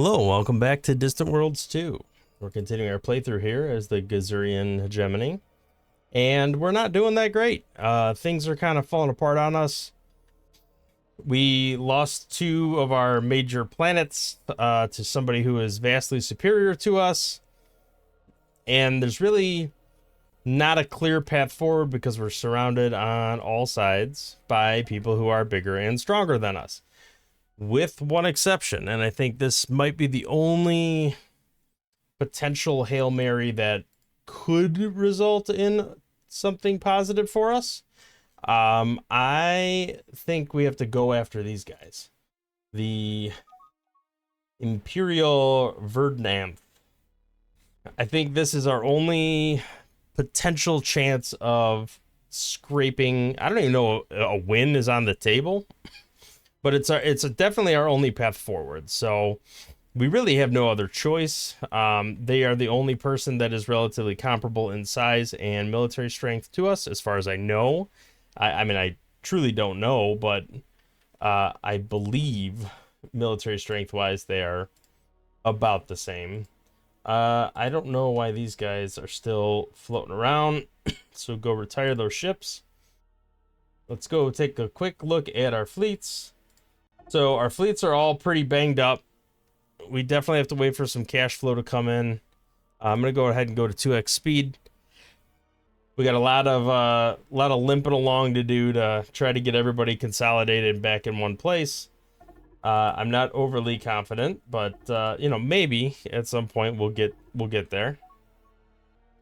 Hello, welcome back to Distant Worlds 2. We're continuing our playthrough here as the Gizurean hegemony, and we're not doing that great. Things are kind of falling apart on us. We lost two of our major planets to somebody who is vastly superior to us, and there's really not a clear path forward because we're surrounded on all sides by people who are bigger and stronger than us. With one exception, and I think this might be the only potential Hail Mary that could result in something positive for us. I think we have to go after these guys. The Imperial Verdnanth. I think this is our only potential chance of scraping. I don't even know a win is on the table. But it's definitely our only path forward. So we really have no other choice. They are the only person that is relatively comparable in size and military strength to us, as far as I know. I mean, I truly don't know, but I believe military strength-wise they are about the same. I don't know why these guys are still floating around, so go retire those ships. Let's go take a quick look at our fleets. So our fleets are all pretty banged up. We definitely have to wait for some cash flow to come in. I'm gonna go ahead and go to 2x speed. We got a lot of limping along to do to try to get everybody consolidated back in one place. I'm not overly confident, but you know, maybe at some point we'll get there.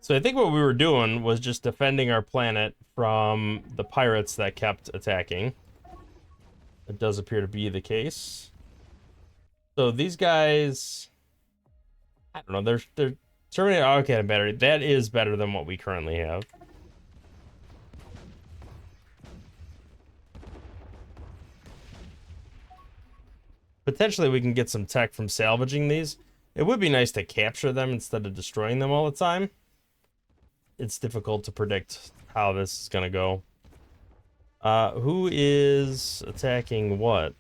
So I think what we were doing was just defending our planet from the pirates that kept attacking. It does appear to be the case. So these guys, I don't know, they're terminated autocannon battery. That is better than what we currently have. Potentially we can get some tech from salvaging these. It would be nice to capture them instead of destroying them all the time. It's difficult to predict how this is gonna go. Who is attacking what?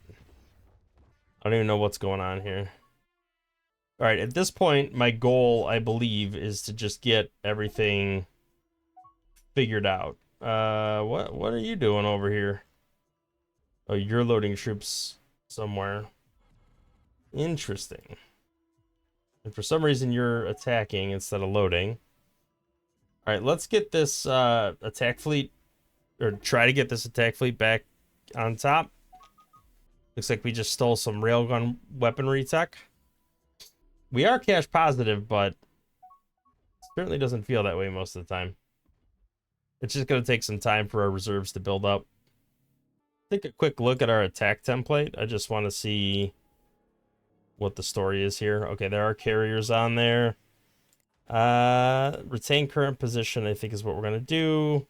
I don't even know what's going on here. All right, at this point, my goal, I believe, is to just get everything figured out. What are you doing over here? Oh, you're loading troops somewhere. Interesting. And for some reason, you're attacking instead of loading. All right, let's get this attack fleet, or try to get this attack fleet back on top. Looks like we just stole some railgun weaponry tech. We are cash positive, but it certainly doesn't feel that way most of the time. It's just going to take some time for our reserves to build up. Take a quick look at our attack template. I just want to see what the story is here. Okay, there are carriers on there. Retain current position, I think, is what we're going to do.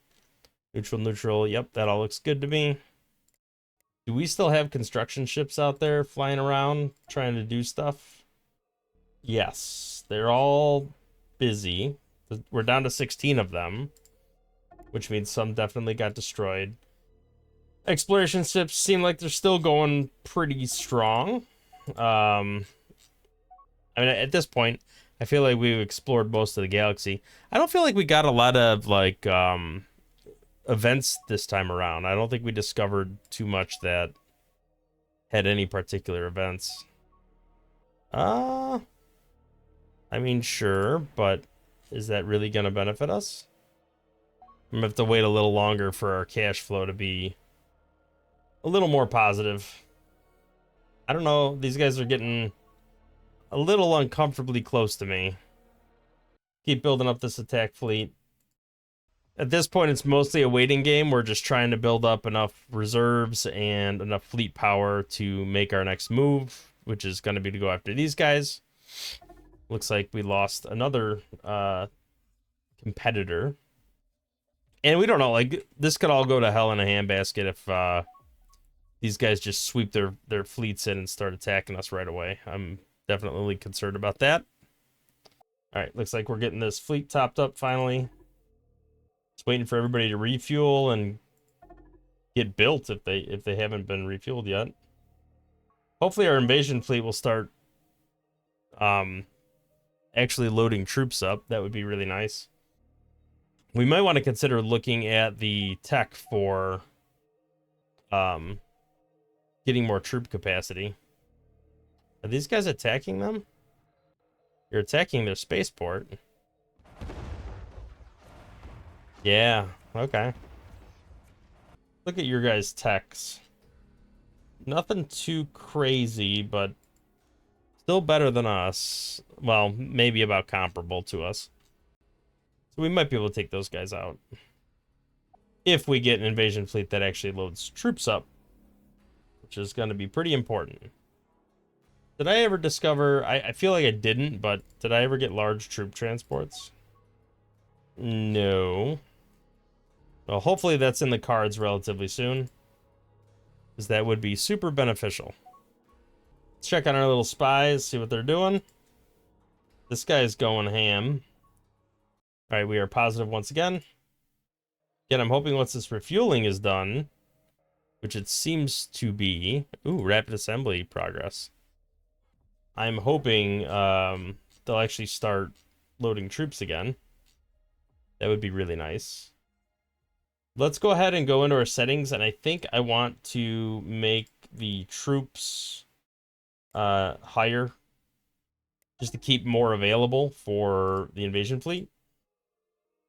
Neutral, neutral. Yep, that all looks good to me. Do we still have construction ships out there flying around trying to do stuff? Yes, they're all busy. We're down to 16 of them, which means some definitely got destroyed. Exploration ships seem like they're still going pretty strong. I mean, at this point, I feel like we've explored most of the galaxy. I don't feel like we got a lot of, like, events this time around. I don't think we discovered too much that had any particular events. I mean, sure, but is that really gonna benefit us? I'm gonna have to wait a little longer for our cash flow to be a little more positive. I don't know, these guys are getting a little uncomfortably close to me. Keep building up this attack fleet. At this point, it's mostly a waiting game. We're just trying to build up enough reserves and enough fleet power to make our next move, which is going to be to go after these guys. Looks like we lost another competitor. And we don't know, like, this could all go to hell in a handbasket if these guys just sweep their fleets in and start attacking us right away. I'm definitely concerned about that. All right, looks like we're getting this fleet topped up finally. Just waiting for everybody to refuel and get built if they haven't been refueled yet. Hopefully our invasion fleet will start actually loading troops up. That would be really nice. We might want to consider looking at the tech for getting more troop capacity. Are these guys attacking them? You're attacking their spaceport. Yeah, okay. Look at your guys' techs. Nothing too crazy, but still better than us. Well, maybe about comparable to us. So we might be able to take those guys out. If we get an invasion fleet that actually loads troops up. Which is going to be pretty important. Did I ever discover... I feel like I didn't, but did I ever get large troop transports? No. Well, hopefully that's in the cards relatively soon. Because that would be super beneficial. Let's check on our little spies, see what they're doing. This guy's going ham. Alright, we are positive once again. Again, I'm hoping once this refueling is done, which it seems to be... Ooh, rapid assembly progress. I'm hoping they'll actually start loading troops again. That would be really nice. Let's go ahead and go into our settings, and I think I want to make the troops higher, just to keep more available for the invasion fleet.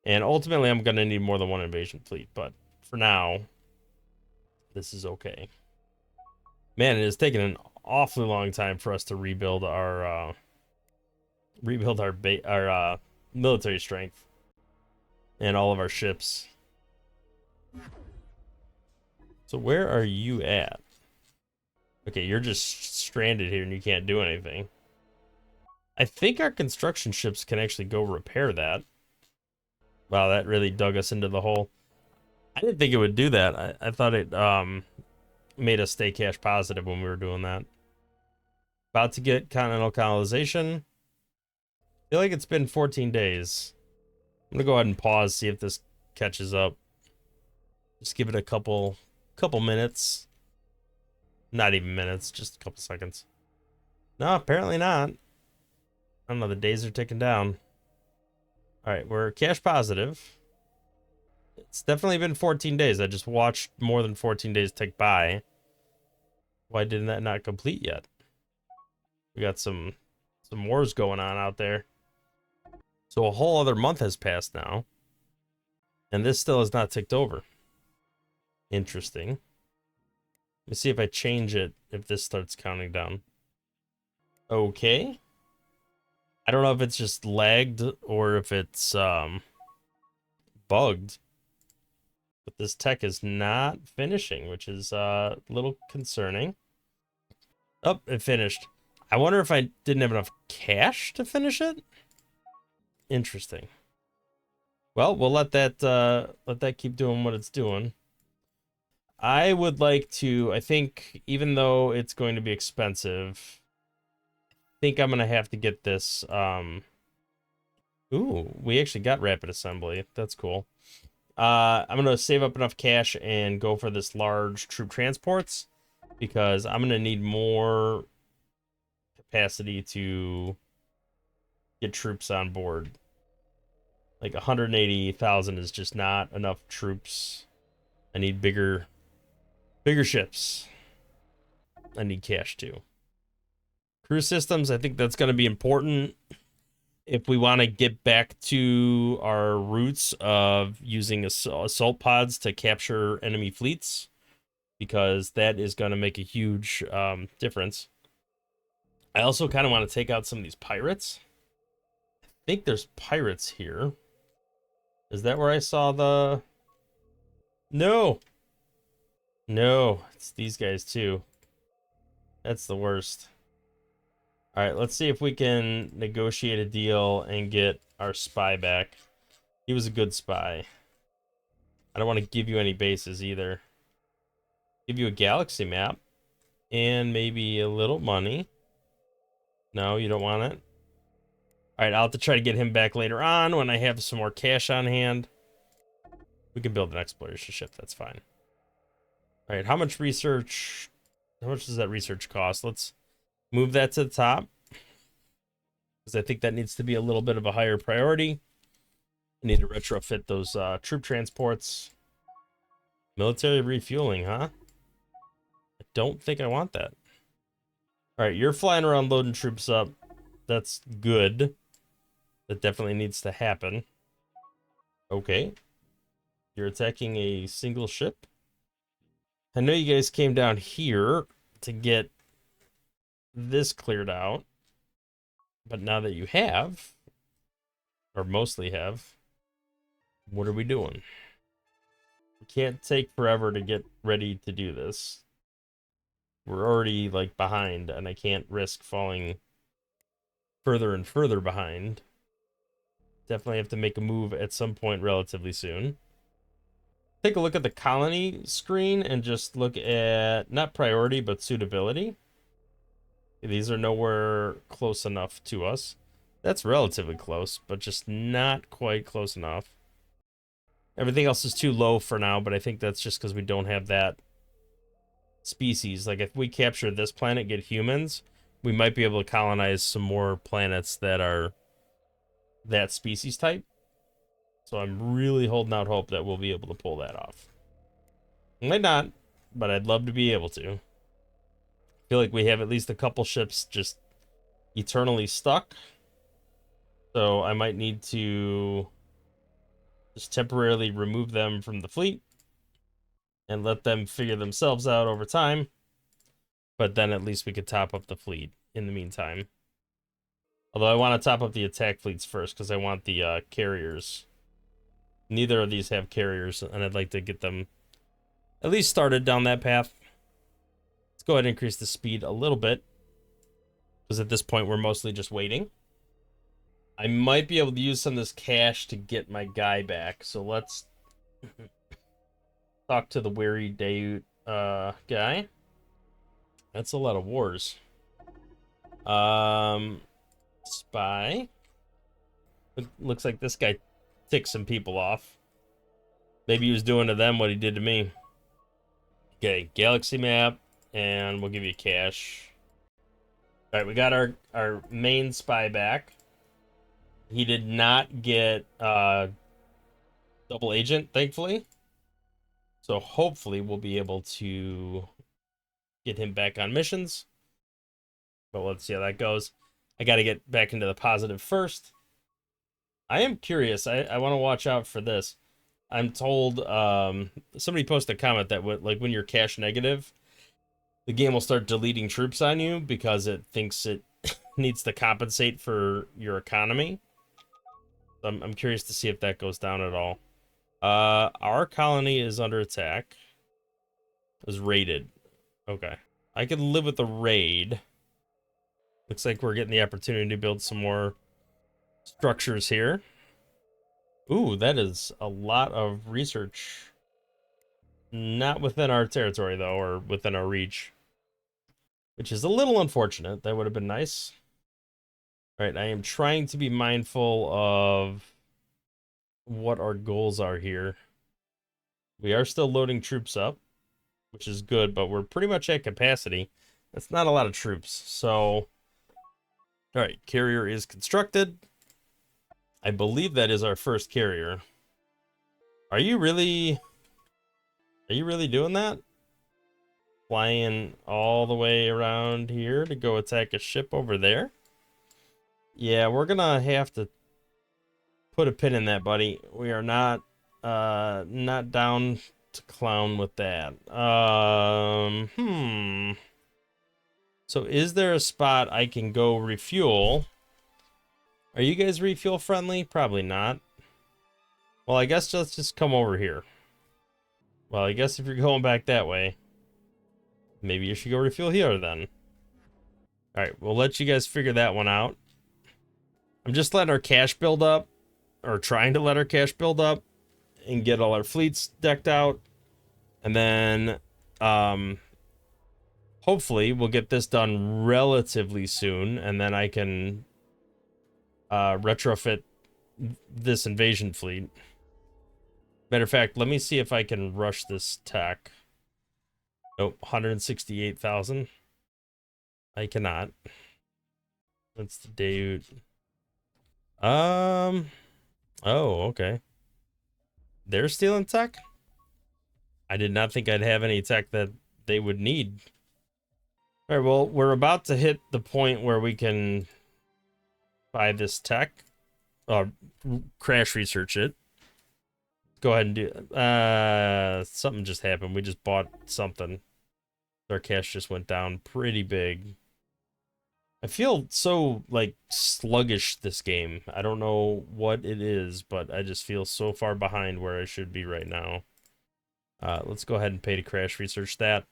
And ultimately, I'm going to need more than one invasion fleet, but for now, this is okay. Man, it has taken an awfully long time for us to rebuild our military strength and all of our ships. So where are you at? Okay, you're just stranded here and you can't do anything. I think our construction ships can actually go repair that. Wow, that really dug us into the hole. I didn't think it would do that. I thought it made us stay cash positive when we were doing that. About to get continental colonization. I feel like it's been 14 days. I'm gonna go ahead and pause, see if this catches up. Just give it a couple minutes. Not even minutes, just a couple seconds. No, apparently not. I don't know, the days are ticking down. Alright, we're cash positive. It's definitely been 14 days. I just watched more than 14 days tick by. Why didn't that not complete yet? We got some wars going on out there. So a whole other month has passed now. And this still has not ticked over. Interesting. Let me see if I change it, if this starts counting down. Okay. I don't know if it's just lagged or if it's bugged. But this tech is not finishing, which is a little concerning. Oh, it finished. I wonder if I didn't have enough cash to finish it? Interesting. Well, we'll let that keep doing what it's doing. I would like to, I think, even though it's going to be expensive, I think I'm going to have to get this, ooh, we actually got rapid assembly. That's cool. I'm going to save up enough cash and go for this large troop transports, because I'm going to need more capacity to get troops on board. Like 180,000 is just not enough troops. I need bigger ships. I need cash too. Crew systems, I think that's going to be important if we want to get back to our roots of using assault pods to capture enemy fleets, because that is going to make a huge difference. I also kind of want to take out some of these pirates. I think there's pirates here. Is that where I saw the... No! No, it's these guys too. That's the worst. Alright, let's see if we can negotiate a deal and get our spy back. He was a good spy. I don't want to give you any bases either. Give you a galaxy map. And maybe a little money. No, you don't want it? Alright, I'll have to try to get him back later on when I have some more cash on hand. We can build an exploration ship, that's fine. Alright, how much research... How much does that research cost? Let's move that to the top. because I think that needs to be a little bit of a higher priority. I need to retrofit those troop transports. Military refueling, huh? I don't think I want that. All right, you're flying around loading troops up. That's good. That definitely needs to happen. Okay. You're attacking a single ship. I know you guys came down here to get this cleared out. But now that you have, or mostly have, what are we doing? We can't take forever to get ready to do this. We're already, like, behind, and I can't risk falling further and further behind. Definitely have to make a move at some point relatively soon. Take a look at the colony screen and just look at, not priority, but suitability. These are nowhere close enough to us. That's relatively close, but just not quite close enough. Everything else is too low for now, but I think that's just because we don't have that species. Like, if we capture this planet, get humans, we might be able to colonize some more planets that are that species type. So I'm really holding out hope that we'll be able to pull that off. Might not, but I'd love to be able to. I feel like we have at least a couple ships just eternally stuck. So I might need to just temporarily remove them from the fleet and let them figure themselves out over time. But then at least we could top up the fleet in the meantime. Although I want to top up the attack fleets first because I want the carriers. Neither of these have carriers, and I'd like to get them at least started down that path. Let's go ahead and increase the speed a little bit, because at this point we're mostly just waiting. I might be able to use some of this cash to get my guy back, so let's talk to the weary day guy. That's a lot of wars. Spy. Looks like this guy ticked some people off. Maybe he was doing to them what he did to me. Okay, galaxy map, and we'll give you cash. All right, we got our main spy back. He did not get double agent, thankfully. So hopefully we'll be able to get him back on missions. But let's see how that goes. I got to get back into the positive first. I am curious. I want to watch out for this. I'm told somebody posted a comment that when you're cash negative, the game will start deleting troops on you because it thinks it needs to compensate for your economy. I'm curious to see if that goes down at all. Our colony is under attack. It was raided. Okay. I could live with the raid. Looks like we're getting the opportunity to build some more structures here. Ooh, that is a lot of research. Not within our territory, though, or within our reach. Which is a little unfortunate. That would have been nice. Alright, I am trying to be mindful of what our goals are here. We are still loading troops up, which is good, but we're pretty much at capacity. That's not a lot of troops, so... Alright, carrier is constructed. I believe that is our first carrier. Are you really doing that? Flying all the way around here to go attack a ship over there? Yeah, we're gonna have to put a pin in that, buddy. We are not down to clown with that. So is there a spot I can go refuel? Are you guys refuel friendly? Probably not. Well, I guess let's just come over here. Well, I guess if you're going back that way, maybe you should go refuel here then. Alright, we'll let you guys figure that one out. I'm just letting our cash build up, or trying to let our cash build up, and get all our fleets decked out. And then, hopefully, we'll get this done relatively soon, and then I can retrofit this invasion fleet. Matter of fact, let me see if I can rush this tech. Nope, 168,000. I cannot. That's the dude. Um. Oh, okay. They're stealing tech? I did not think I'd have any tech that they would need. All right, well, we're about to hit the point where we can buy this tech. Crash research it. Go ahead and do something just happened. We just bought something. Our cash just went down pretty big. I feel so like sluggish this game. I don't know what it is, but I just feel so far behind where I should be right now. Let's go ahead and pay to crash research that.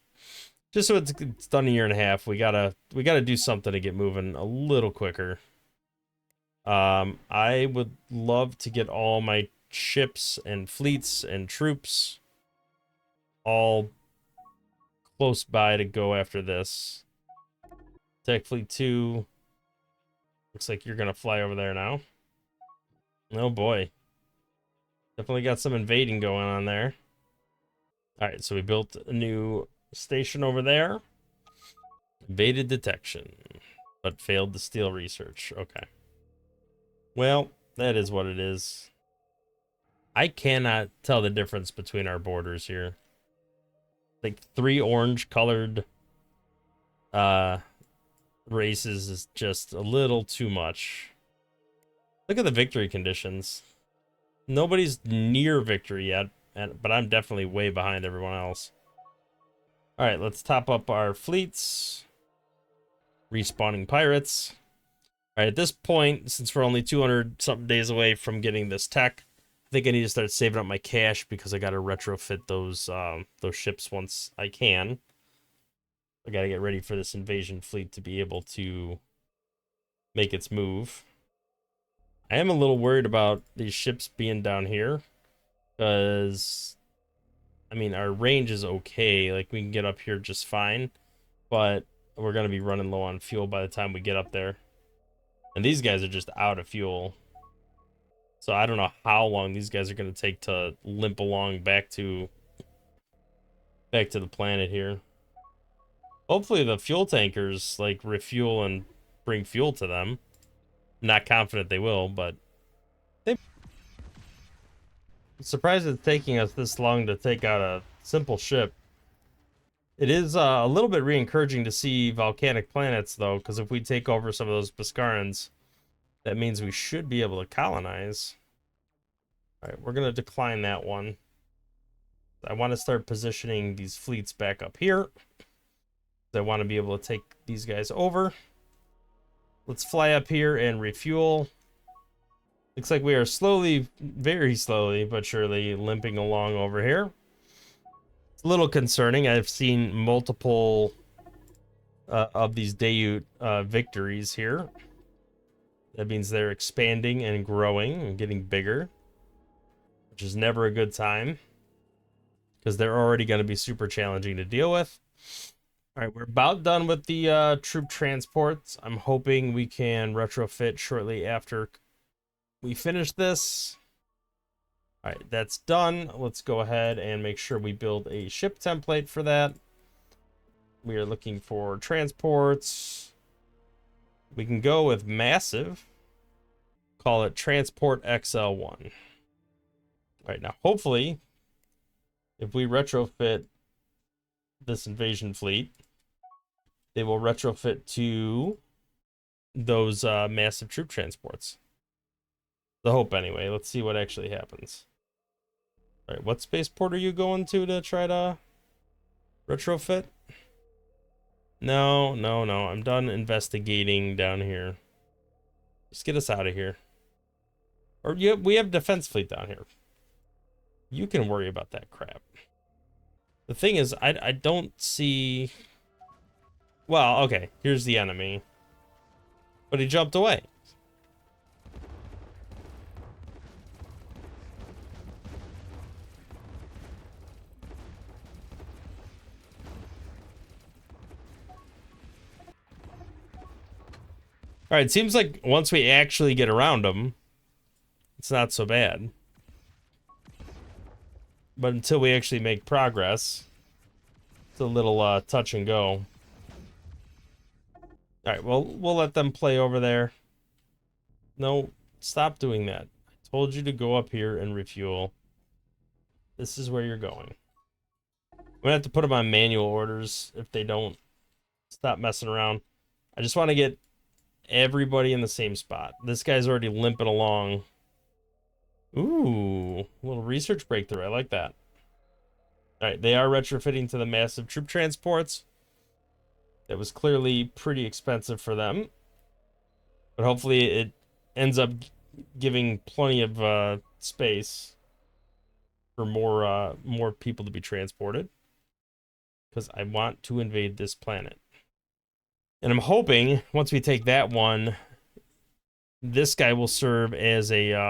Just so it's done a year and a half. We gotta do something to get moving a little quicker. I would love to get all my ships and fleets and troops all close by to go after this. Tech Fleet 2. Looks like you're gonna fly over there now. Oh boy. Definitely got some invading going on there. Alright, so we built a new station over there. Evaded detection, but failed to steal research. Okay. Well, that is what it is. I cannot tell the difference between our borders here. Like 3 orange colored races is just a little too much. Look at the victory conditions. Nobody's near victory yet, but I'm definitely way behind everyone else. All right, let's top up our fleets. Respawning pirates. All right, at this point, since we're only 200 something days away from getting this tech, I think I need to start saving up my cash because I got to retrofit those ships once I can. I got to get ready for this invasion fleet to be able to make its move. I am a little worried about these ships being down here because, I mean, our range is okay. Like, we can get up here just fine, but we're going to be running low on fuel by the time we get up there. And these guys are just out of fuel. So I don't know how long these guys are going to take to limp along back to the planet here. Hopefully the fuel tankers like refuel and bring fuel to them. I'm not confident they will, but I'm surprised it's taking us this long to take out a simple ship. It is a little bit re-encouraging to see volcanic planets, though, because if we take over some of those Biscarans, that means we should be able to colonize. All right, we're going to decline that one. I want to start positioning these fleets back up here. I want to be able to take these guys over. Let's fly up here and refuel. Looks like we are slowly, very slowly, but surely limping along over here. It's a little concerning. I've seen multiple of these Dayut victories here. That means they're expanding and growing and getting bigger, which is never a good time because they're already going to be super challenging to deal with. All right, we're about done with the troop transports. I'm hoping we can retrofit shortly after we finish this. All right, that's done. Let's go ahead and make sure we build a ship template for that. We are looking for transports. We can go with massive. Call it Transport XL1. All right, now hopefully, if we retrofit this invasion fleet, they will retrofit to those massive troop transports. The hope, anyway. Let's see what actually happens. All right, what spaceport are you going to try to retrofit? No. I'm done investigating down here. Just get us out of here. Or we have defense fleet down here. You can worry about that crap. The thing is, I don't see... Well, okay, here's the enemy. But he jumped away. Alright, it seems like once we actually get around him, it's not so bad. But until we actually make progress, it's a little touch and go. Alright, well, we'll let them play over there. No Stop doing that. I told you to go up here and refuel. This is where you're going. I'm gonna have to put them on manual orders if they don't stop messing around. I just want to get everybody in the same spot. This guy's already limping along. Ooh, a little research breakthrough. I like that. All right, they are retrofitting to the massive troop transports. That was clearly pretty expensive for them. But hopefully it ends up giving plenty of space for more people to be transported. Because I want to invade this planet. And I'm hoping once we take that one, this guy will serve as a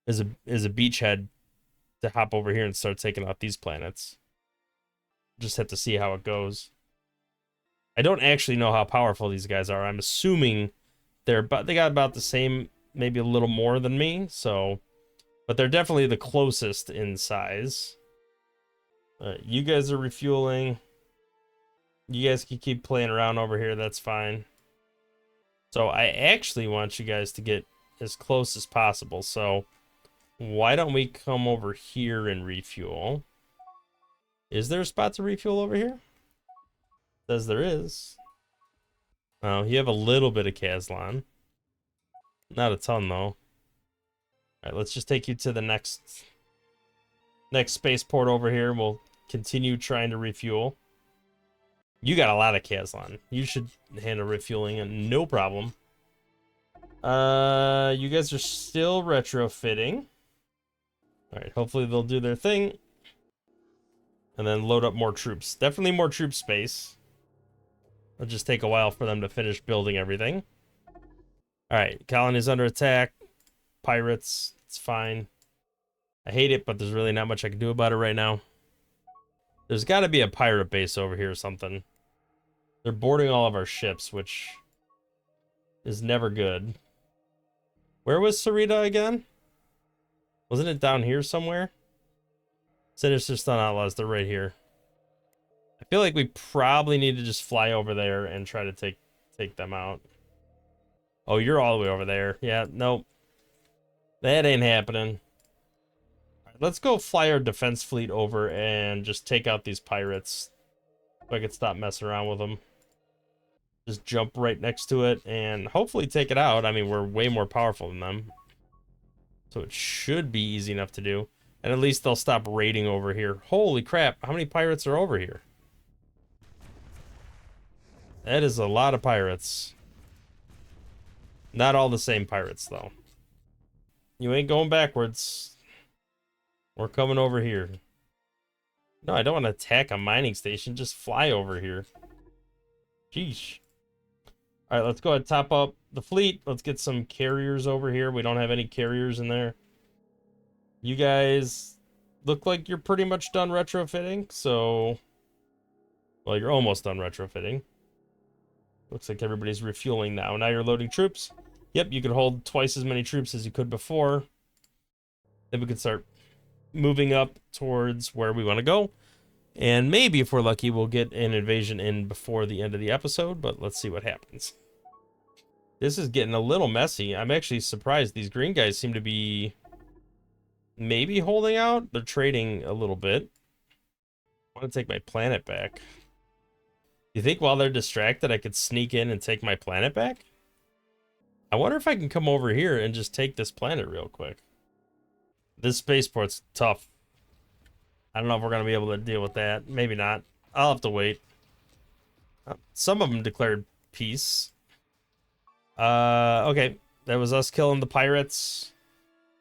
beachhead to hop over here and start taking out these planets. Just have to see how it goes. I don't actually know how powerful these guys are. I'm assuming they got about the same, maybe a little more than me, so but they're definitely the closest in size. You guys are refueling. You guys can keep playing around over here, that's fine. So I actually want you guys to get as close as possible, so why don't we come over here and refuel? Is there a spot to refuel over here? Says there is. Oh, you have a little bit of Kazlan. Not a ton, though. All right, let's just take you to the next spaceport over here. We'll continue trying to refuel. You got a lot of Kazlan. You should handle refueling and no problem. You guys are still retrofitting. All right, hopefully they'll do their thing. And then load up more troops. Definitely more troop space. It'll just take a while for them to finish building everything. All right, colony's under attack. Pirates, it's fine. I hate it, but there's really not much I can do about it right now. There's got to be a pirate base over here or something. They're boarding all of our ships, which is never good. Where was Sarita again? Wasn't it down here somewhere? Sinister Stun Outlaws, they're right here. I feel like we probably need to just fly over there and try to take them out. Oh, you're all the way over there. Yeah, nope. That ain't happening. All right, let's go fly our defense fleet over and just take out these pirates. So I could stop messing around with them. Just jump right next to it and hopefully take it out. I mean, we're way more powerful than them. So it should be easy enough to do. And at least they'll stop raiding over here. Holy crap, how many pirates are over here? That is a lot of pirates. Not all the same pirates, though. You ain't going backwards. We're coming over here. No, I don't want to attack a mining station. Just fly over here. Sheesh. All right, let's go ahead and top up the fleet. Let's get some carriers over here. We don't have any carriers in there. You guys look like you're pretty much done retrofitting, so... Well, you're almost done retrofitting. Looks like everybody's refueling now. Now you're loading troops. Yep, you could hold twice as many troops as you could before. Then we could start moving up towards where we want to go. And maybe, if we're lucky, we'll get an invasion in before the end of the episode, but let's see what happens. This is getting a little messy. I'm actually surprised. These green guys seem to be maybe holding out. They're trading a little bit. I want to take my planet back. You think while they're distracted, I could sneak in and take my planet back? I wonder if I can come over here and just take this planet real quick. This spaceport's tough. I don't know if we're going to be able to deal with that. Maybe not. I'll have to wait. Some of them declared peace. Okay. That was us killing the pirates.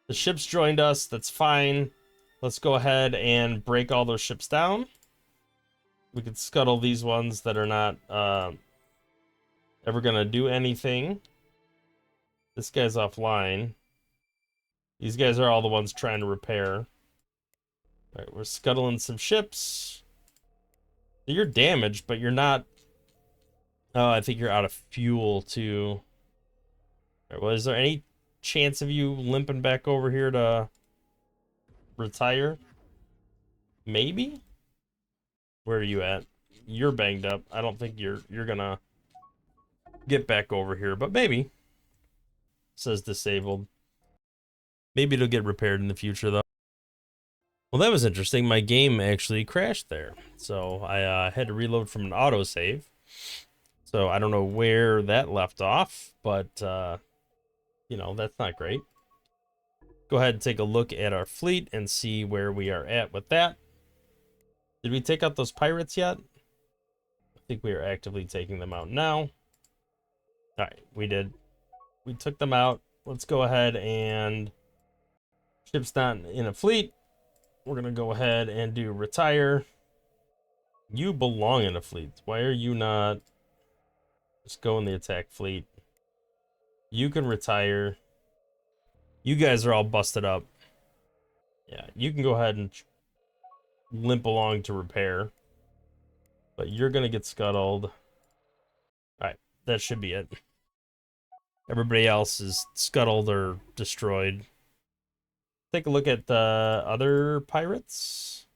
The ships joined us. That's fine. Let's go ahead and break all those ships down. We could scuttle these ones that are not ever going to do anything. This guy's offline. These guys are all the ones trying to repair. All right, we're scuttling some ships. You're damaged, but you're not... Oh, I think you're out of fuel, too. All right, well, is there any chance of you limping back over here to retire? Maybe? Where are you at? You're banged up. I don't think you're gonna get back over here, but maybe. says disabled. Maybe it'll get repaired in the future, though. Well, that was interesting. My game actually crashed there. So I had to reload from an autosave. So I don't know where that left off, but, you know, that's not great. Go ahead and take a look at our fleet and see where we are at with that. Did we take out those pirates yet? I think we are actively taking them out now. All right, we did. We took them out. Let's go ahead and... Ship's not in a fleet. We're going to go ahead and do retire. You belong in a fleet. Why are you not... Just go in the attack fleet. You can retire. You guys are all busted up. Yeah, you can go ahead and limp along to repair. But you're going to get scuttled. Alright, that should be it. Everybody else is scuttled or destroyed. Take a look at the other pirates.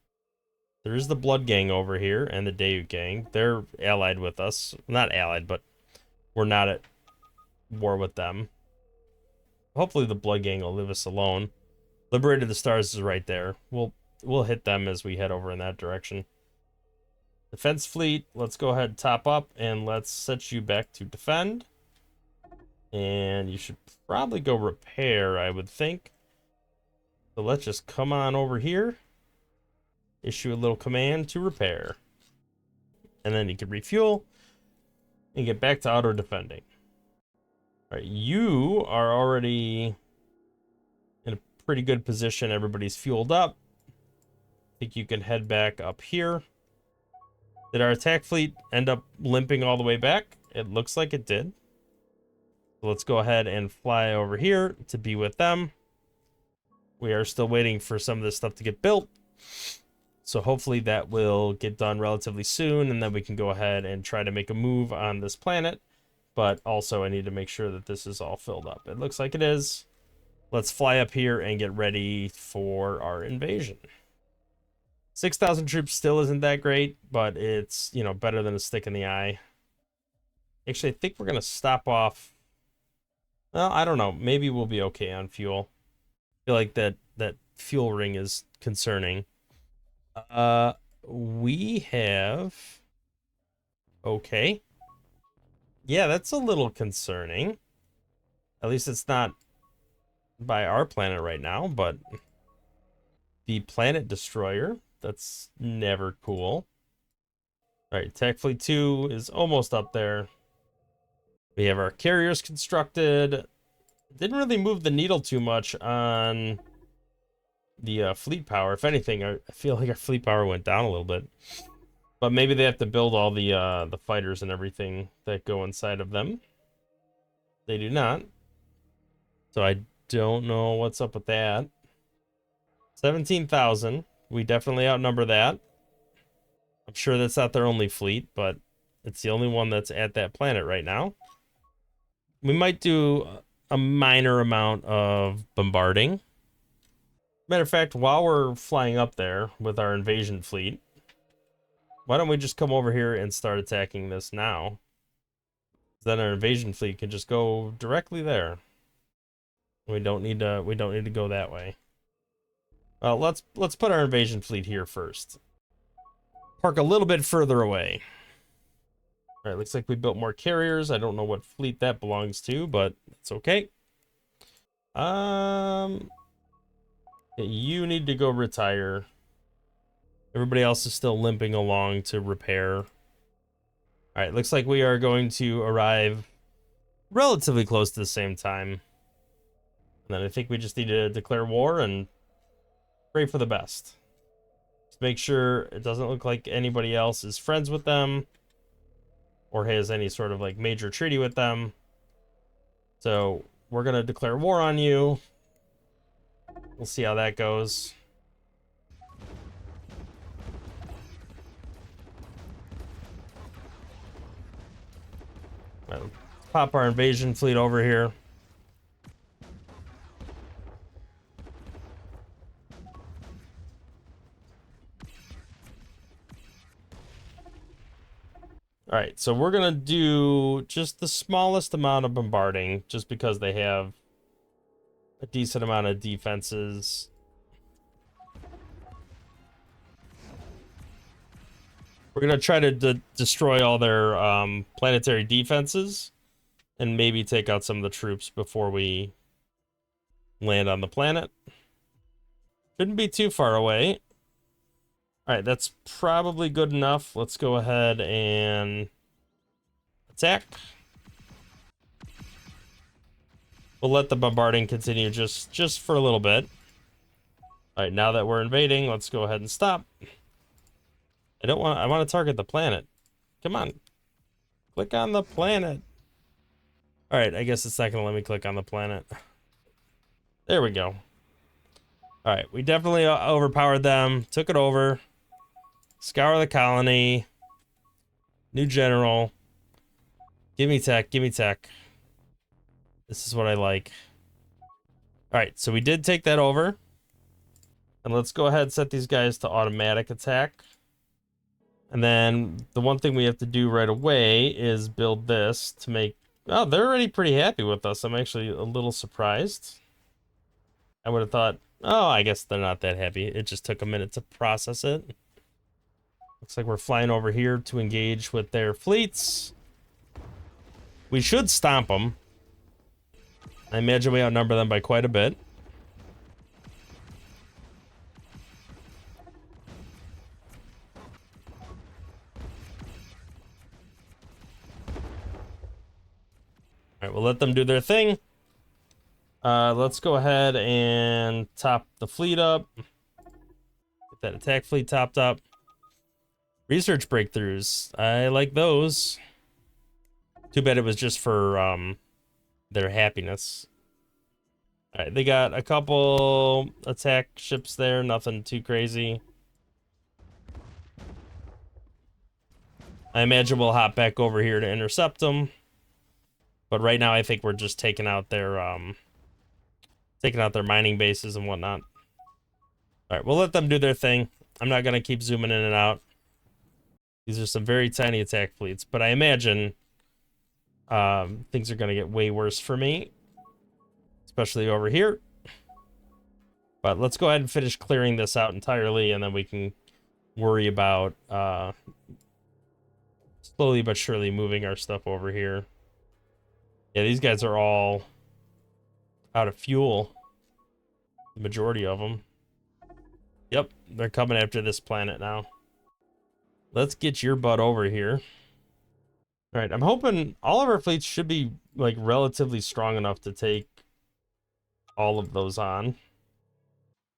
There's the Blood Gang over here and the Dayu Gang. They're allied with us. Not allied, but we're not at war with them. Hopefully the Blood Gang will leave us alone. Liberated the Stars is right there. We'll hit them as we head over in that direction. Defense fleet, let's go ahead and top up and let's set you back to defend. And you should probably go repair, I would think. So let's just come on over here. Issue a little command to repair. And then you can refuel and get back to auto defending. Alright, you are already in a pretty good position. Everybody's fueled up. I think you can head back up here. Did our attack fleet end up limping all the way back? It looks like it did. So let's go ahead and fly over here to be with them. We are still waiting for some of this stuff to get built. So hopefully that will get done relatively soon, and then we can go ahead and try to make a move on this planet. But also I need to make sure that this is all filled up. It looks like it is. Let's fly up here and get ready for our invasion. 6,000 troops still isn't that great, but it's, you know, better than a stick in the eye. Actually, I think we're going to stop off. Well, I don't know. Maybe we'll be okay on fuel. I feel like that fuel ring is concerning. We have... Okay. Yeah, that's a little concerning. At least it's not by our planet right now, but the planet destroyer, that's never cool. All right, Tech Fleet 2 is almost up there. We have our carriers constructed. Didn't really move the needle too much on the fleet power. If anything, I feel like our fleet power went down a little bit. But maybe they have to build all the fighters and everything that go inside of them. They do not. So I don't know what's up with that. 17,000. We definitely outnumber that. I'm sure that's not their only fleet, but it's the only one that's at that planet right now. We might do a minor amount of bombarding. Matter of fact, while we're flying up there with our invasion fleet, why don't we just come over here and start attacking this now? Then our invasion fleet can just go directly there. We don't need to go that way. Let's put our invasion fleet here first. Park a little bit further away. All right, looks like we built more carriers. I don't know what fleet that belongs to, but it's okay. You need to go retire. Everybody else is still limping along to repair. All right, looks like we are going to arrive relatively close to the same time. And then I think we just need to declare war and pray for the best. Just make sure it doesn't look like anybody else is friends with them or has any sort of like major treaty with them. So we're gonna declare war on you. We'll see how that goes. Pop our invasion fleet over here. All right, so we're gonna do just the smallest amount of bombarding, just because they have a decent amount of defenses. We're gonna try to destroy all their planetary defenses and maybe take out some of the troops before we land on the planet. Shouldn't be too far away. All right, that's probably good enough. Let's go ahead and attack. We'll let the bombarding continue just for a little bit. All right, now that we're invading, let's go ahead and stop. I want to target the planet. Come on. Click on the planet. All right, I guess it's not gonna let me click on the planet. There we go. All right, we definitely overpowered them, took it over. Scour the colony. New general. Give me tech, give me tech. This is what I like. All right, so we did take that over. And let's go ahead and set these guys to automatic attack. And then the one thing we have to do right away is build this to make... Oh, they're already pretty happy with us. I'm actually a little surprised. I would have thought, oh, I guess they're not that happy. It just took a minute to process it. Looks like we're flying over here to engage with their fleets. We should stomp them. I imagine we outnumber them by quite a bit. All right, we'll let them do their thing. Let's go ahead and top the fleet up. Get that attack fleet topped up. Research breakthroughs. I like those. Too bad it was just for their happiness. All right, they got a couple attack ships there. Nothing too crazy. I imagine we'll hop back over here to intercept them. But right now, I think we're just taking out their mining bases and whatnot. All right, we'll let them do their thing. I'm not gonna keep zooming in and out. These are some very tiny attack fleets, but I imagine things are gonna get way worse for me, especially over here. But let's go ahead and finish clearing this out entirely, and then we can worry about slowly but surely moving our stuff over here. Yeah, these guys are all out of fuel. The majority of them. Yep, they're coming after this planet now. Let's get your butt over here. All right, I'm hoping all of our fleets should be like relatively strong enough to take all of those on.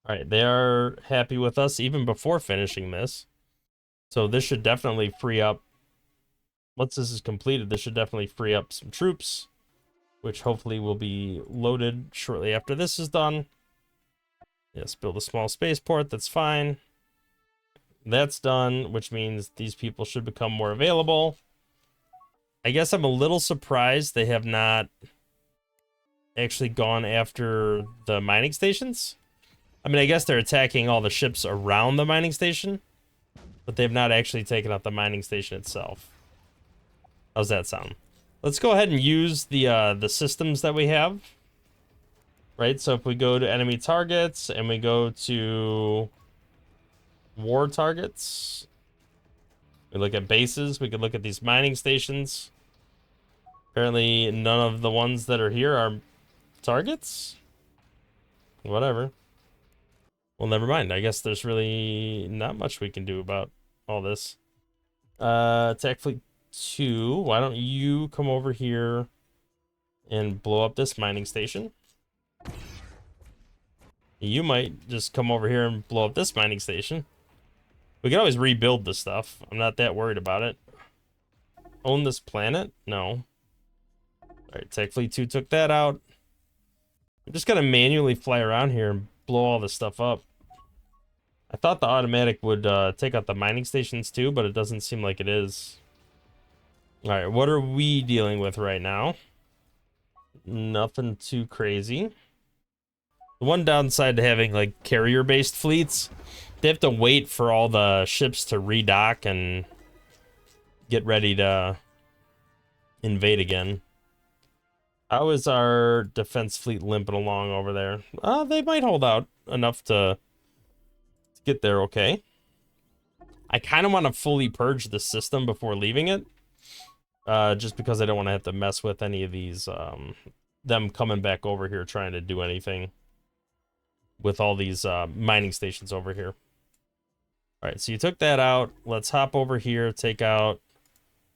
All right, they are happy with us even before finishing this. So this should definitely free up, once this is completed, this should definitely free up some troops, which hopefully will be loaded shortly after this is done. Yes, build a small spaceport, that's fine. That's done, which means these people should become more available. I guess I'm a little surprised they have not actually gone after the mining stations. I mean, I guess they're attacking all the ships around the mining station, but they've not actually taken out the mining station itself. How's that sound? Let's go ahead and use the systems that we have. Right, so if we go to enemy targets and we go to war targets, we look at bases, we could look at these mining stations. Apparently none of the ones that are here are targets. Whatever. Well, never mind. I guess there's really not much we can do about all this. Attack fleet 2, why don't you come over here and blow up this mining station? You might just come over here and blow up this mining station. We can always rebuild this stuff. I'm not that worried about it. Own this planet? No. Alright, Tech Fleet 2 took that out. I'm just gonna manually fly around here and blow all this stuff up. I thought the automatic would take out the mining stations too, but it doesn't seem like it is. Alright, what are we dealing with right now? Nothing too crazy. The one downside to having like carrier-based fleets, they have to wait for all the ships to redock and get ready to invade again. How is our defense fleet limping along over there? They might hold out enough to get there okay. I kind of want to fully purge the system before leaving it. Just because I don't want to have to mess with any of these, them coming back over here trying to do anything with all these mining stations over here. All right, so you took that out. Let's hop over here, take out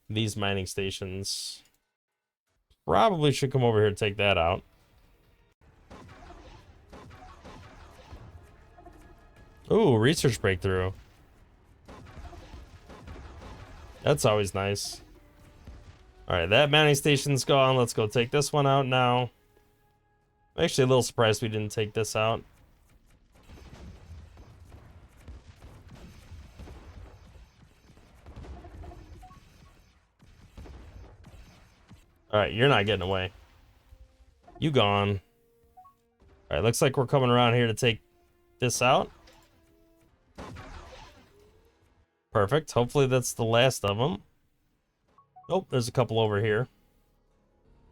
these mining stations. Probably should come over here and take that out. Ooh, research breakthrough. That's always nice. All right, that mining station's gone. Let's go take this one out now. I'm actually a little surprised we didn't take this out. All right, you're not getting away. You gone. All right, looks like we're coming around here to take this out. Perfect. Hopefully that's the last of them. Nope, there's a couple over here.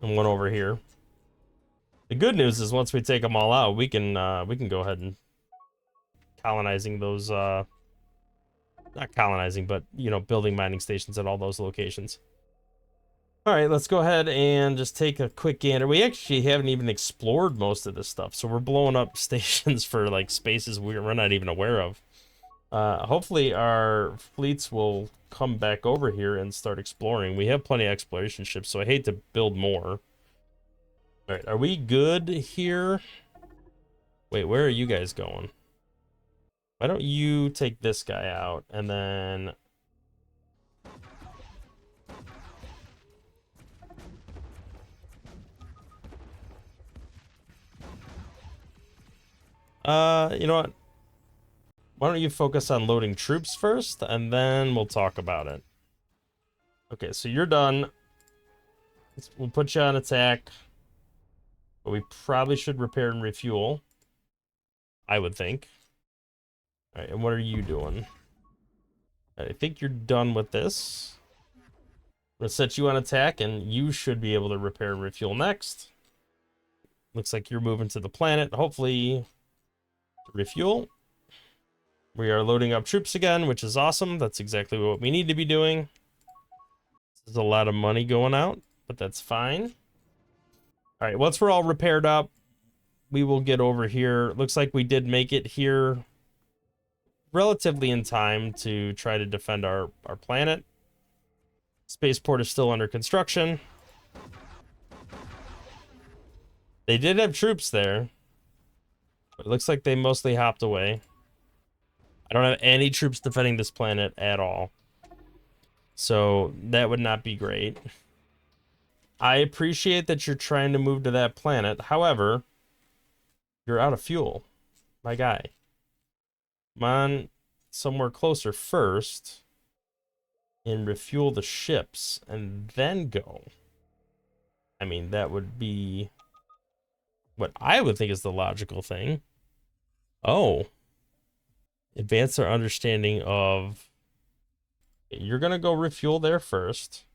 And one over here. The good news is once we take them all out, we can go ahead and colonizing those not colonizing, but you know, building mining stations at all those locations. All right, let's go ahead and just take a quick gander. We actually haven't even explored most of this stuff, so we're blowing up stations for like spaces we're not even aware of. Hopefully our fleets will come back over here and start exploring. We have plenty of exploration ships, so I hate to build more. All right, are we good here? Wait, where are you guys going? Why don't you take this guy out and then... you know what? Why don't you focus on loading troops first, and then we'll talk about it. Okay, so you're done. We'll put you on attack. But we probably should repair and refuel. I would think. All right, and what are you doing? I think you're done with this. I'm gonna set you on attack, and you should be able to repair and refuel next. Looks like you're moving to the planet, hopefully to refuel. We are loading up troops again, which is awesome. That's exactly what we need to be doing. There's a lot of money going out, but that's fine. All right, once we're all repaired up, we will get over here. Looks like we did make it here relatively in time to try to defend our planet. Spaceport is still under construction. They did have troops there, but it looks like they mostly hopped away. I don't have any troops defending this planet at all. So that would not be great. I appreciate that you're trying to move to that planet. However, you're out of fuel, my guy. Come on somewhere closer first and refuel the ships and then go. I mean, that would be what I would think is the logical thing. Oh. Advance our understanding of... You're going to go refuel there first.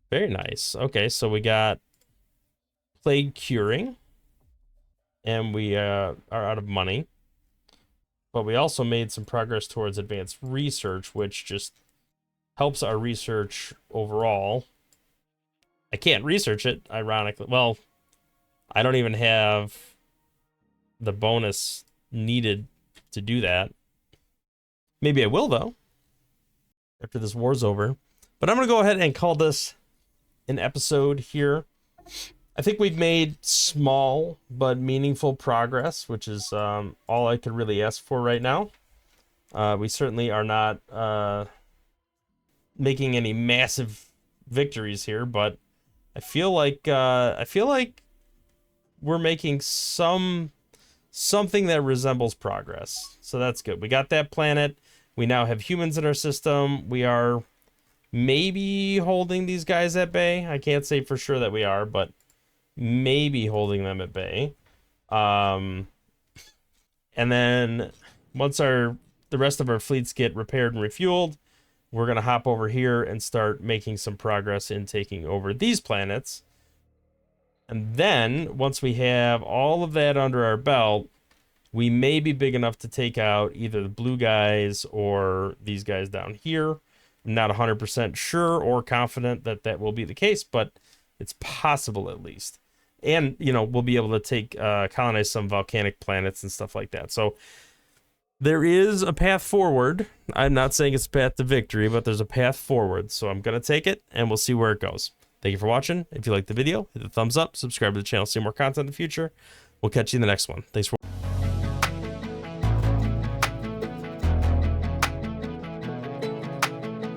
Very nice. Okay, so we got plague curing. And we are out of money. But we also made some progress towards advanced research, which just helps our research overall. I can't research it, ironically. Well, I don't even have the bonus needed to do that. Maybe I will, though, after this war's over. But I'm going to go ahead and call this an episode here. I think we've made small but meaningful progress, which is all I could really ask for right now. We certainly are not making any massive victories here, but I feel like we're making something that resembles progress. So that's good. We got that planet. We now have humans in our system. We are maybe holding these guys at bay. I can't say for sure that we are, but maybe holding them at bay. And then once the rest of our fleets get repaired and refueled, we're going to hop over here and start making some progress in taking over these planets. And then, once we have all of that under our belt, we may be big enough to take out either the blue guys or these guys down here. I'm not 100% sure or confident that that will be the case, but it's possible at least. And, you know, we'll be able to take colonize some volcanic planets and stuff like that. So there is a path forward. I'm not saying it's a path to victory, but there's a path forward. So I'm going to take it, and we'll see where it goes. Thank you for watching. If you liked the video, hit the thumbs up, subscribe to the channel, see more content in the future. We'll catch you in the next one. Thanks for watching.